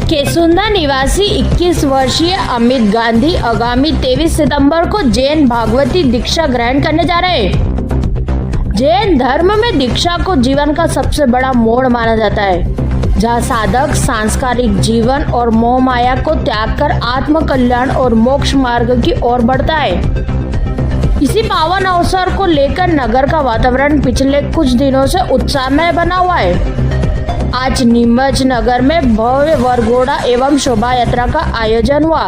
केसुंदा निवासी 21 वर्षीय अमित गांधी आगामी 23 सितंबर को जैन भागवती दीक्षा ग्रहण करने जा रहे हैं। जैन धर्म में दीक्षा को जीवन का सबसे बड़ा मोड़ माना जाता है, जहां साधक सांस्कारिक जीवन और मोह माया को त्याग कर आत्म कल्याण और मोक्ष मार्ग की ओर बढ़ता है। इसी पावन अवसर को लेकर नगर का वातावरण पिछले कुछ दिनों से उत्साहमय बना हुआ है। आज नीमच नगर में भव्य वरघोड़ा एवं शोभा यात्रा का आयोजन हुआ।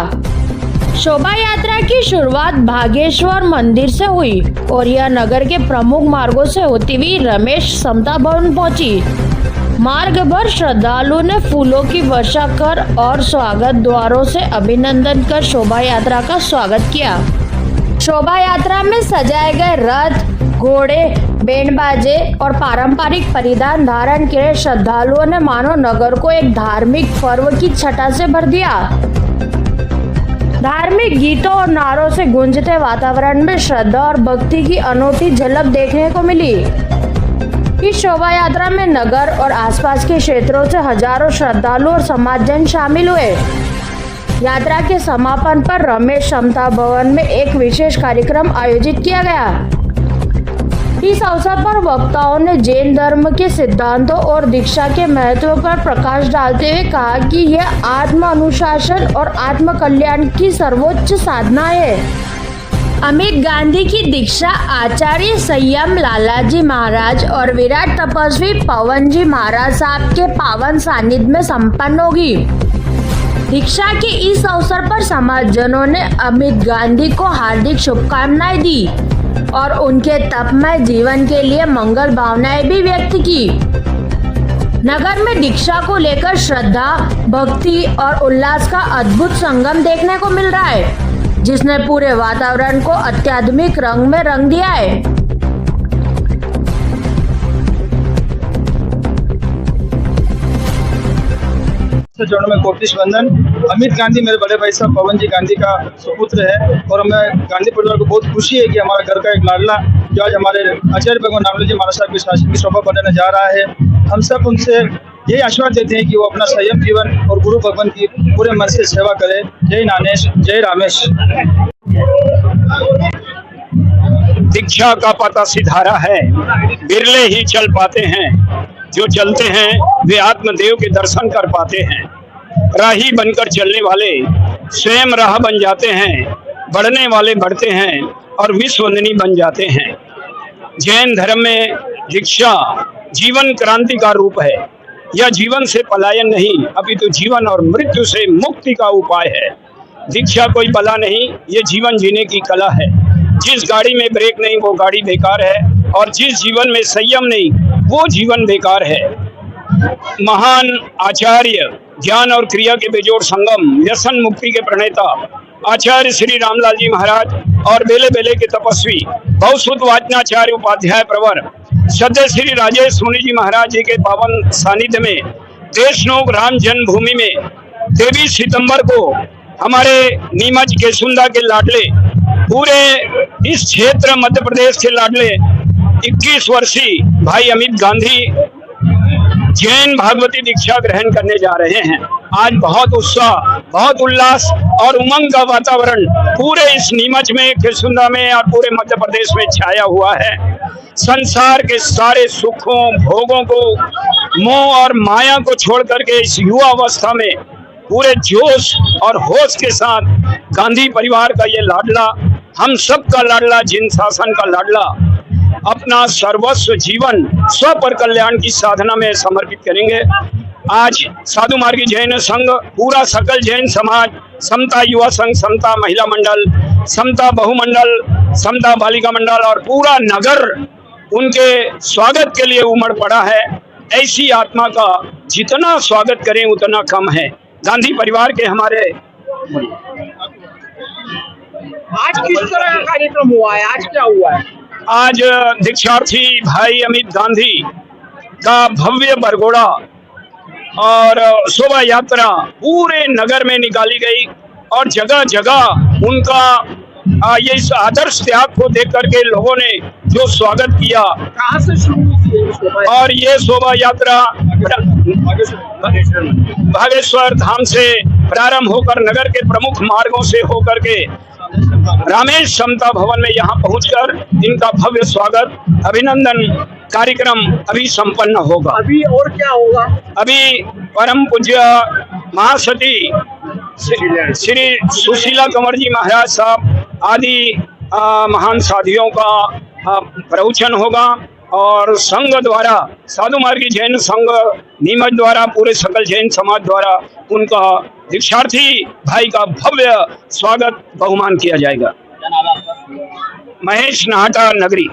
शोभा यात्रा की शुरुआत भागेश्वर मंदिर से हुई और यह नगर के प्रमुख मार्गों से होती हुई रमेश समता भवन पहुंची। मार्ग भर श्रद्धालुओं ने फूलों की वर्षा कर और स्वागत द्वारों से अभिनंदन कर शोभा यात्रा का स्वागत किया। शोभा यात्रा में सजाए गए रथ, घोड़े, बैंड बाजे और पारंपरिक परिधान धारण किए श्रद्धालुओं ने मानो नगर को एक धार्मिक पर्व की छटा से भर दिया। धार्मिक गीतों और नारों से गूंजते वातावरण में श्रद्धा और भक्ति की अनोखी झलक देखने को मिली। इस शोभा यात्रा में नगर और आसपास के क्षेत्रों से हजारों श्रद्धालु और समाजजन शामिल हुए। यात्रा के समापन पर रमेश समता भवन में एक विशेष कार्यक्रम आयोजित किया गया। इस अवसर पर वक्ताओं ने जैन धर्म के सिद्धांतों और दीक्षा के महत्व पर प्रकाश डालते हुए कहा कि यह आत्म अनुशासन और आत्म कल्याण की सर्वोच्च साधना है। अमित गांधी की दीक्षा आचार्य संयम लालाजी महाराज और विराट तपस्वी पवन जी महाराज साहब के पावन सानिध्य में संपन्न होगी। दीक्षा के इस अवसर पर समाजजनों ने अमित गांधी को हार्दिक शुभकामनाएं दी और उनके तपमय जीवन के लिए मंगल भावनाएं भी व्यक्त की। नगर में दीक्षा को लेकर श्रद्धा, भक्ति और उल्लास का अद्भुत संगम देखने को मिल रहा है, जिसने पूरे वातावरण को अत्याधुनिक रंग में रंग दिया है। चरणों में कोटिश वंदन। अमित गांधी मेरे बड़े भाई साहब पवन जी गांधी का सुपुत्र है और हमें गांधी परिवार को बहुत खुशी है कि हमारा घर का एक लाडला जो आज हमारे आचार्य भगवान रामलाल जी महाराज साहब की शासन की शोभा बढ़ाने जा रहा है। हम सब उनसे यही आशीर्वाद देते हैं कि वो अपना संयम जीवन और गुरु भगवान की पूरे मन से सेवा करे। जय नानेश, जय रामेश। दीक्षा का पता सिधारा है, बिरले ही चल पाते हैं, जो चलते हैं वे आत्मदेव के दर्शन कर पाते हैं। राही बनकर चलने वाले स्वयं राह बन जाते हैं, बढ़ने वाले बढ़ते हैं और विश्ववंदनी बन जाते हैं। जैन धर्म में दीक्षा जीवन क्रांति का रूप है। यह जीवन से पलायन नहीं, अपितु जीवन और मृत्यु से मुक्ति का उपाय है। दीक्षा कोई बला नहीं, ये जीवन जीने की कला है। जिस गाड़ी में ब्रेक नहीं वो गाड़ी बेकार है और जिस जीवन में संयम नहीं वो जीवन बेकार है। महान आचार्य, ज्ञान और क्रिया के बेजोड़ संगम, व्यसन मुक्ति के प्रणेता आचार्य श्री रामलाल जी महाराज और बेले बेले के तपस्वी बहुश्रुत वाचनाचार्य उपाध्याय प्रवर सद्य श्री राजेश मुनि जी महाराज जी के पावन सानिध्य में देशनोक राम जन्मभूमि में 23 सितंबर को हमारे नीमच केसुंदा के लाडले, पूरे इस क्षेत्र मध्य प्रदेश के लाडले 21 वर्षीय भाई अमित गांधी जैन भागवती दीक्षा ग्रहण करने जा रहे हैं। आज बहुत उत्साह, बहुत उल्लास और उमंग का वातावरण पूरे इस नीमच में, केसुंदा में और पूरे मध्य प्रदेश में छाया हुआ है। संसार के सारे सुखों, भोगों को, मोह और माया को छोड़ करके इस युवा अवस्था में पूरे जोश और होश के साथ गांधी परिवार का ये लाडला, हम सब का लाडला, जिन शासन का लाडला अपना सर्वस्व जीवन स्व पर कल्याण की साधना में समर्पित करेंगे। आज साधु मार्गी जैन संघ, पूरा सकल जैन समाज, समता युवा संघ, समता महिला मंडल, समता बहुमंडल, समता बालिका मंडल और पूरा नगर उनके स्वागत के लिए उमड़ पड़ा है। ऐसी आत्मा का जितना स्वागत करें उतना कम है। गांधी परिवार के हमारे आज किस तरह का कार्यक्रम हुआ है, आज क्या हुआ है? आज दीक्षार्थी भाई अमित गांधी का भव्य बरघोड़ा और शोभा यात्रा पूरे नगर में निकाली गई और जगह जगह उनका ये इस आदर्श त्याग को देख करके लोगों ने जो स्वागत किया। कहाँ से शुरू निकलती है शोभा और ये शोभा यात्रा भागेश्वर धाम से प्रारंभ होकर नगर के प्रमुख मार्गों से होकर के रामेश समता भवन में यहाँ पहुंचकर इनका भव्य स्वागत अभिनंदन कार्यक्रम अभी संपन्न होगा। अभी और क्या होगा? अभी परम पूज्य महासती श्री सुशीला कंवर जी महाराज साहब आदि महान साधियों का प्रवचन होगा और संघ द्वारा साधु मार्गी जैन संघ नीमच द्वारा पूरे सकल जैन समाज द्वारा उनका दीक्षार्थी भाई का भव्य स्वागत बहुमान किया जाएगा। महेश नाहटा, नगरी।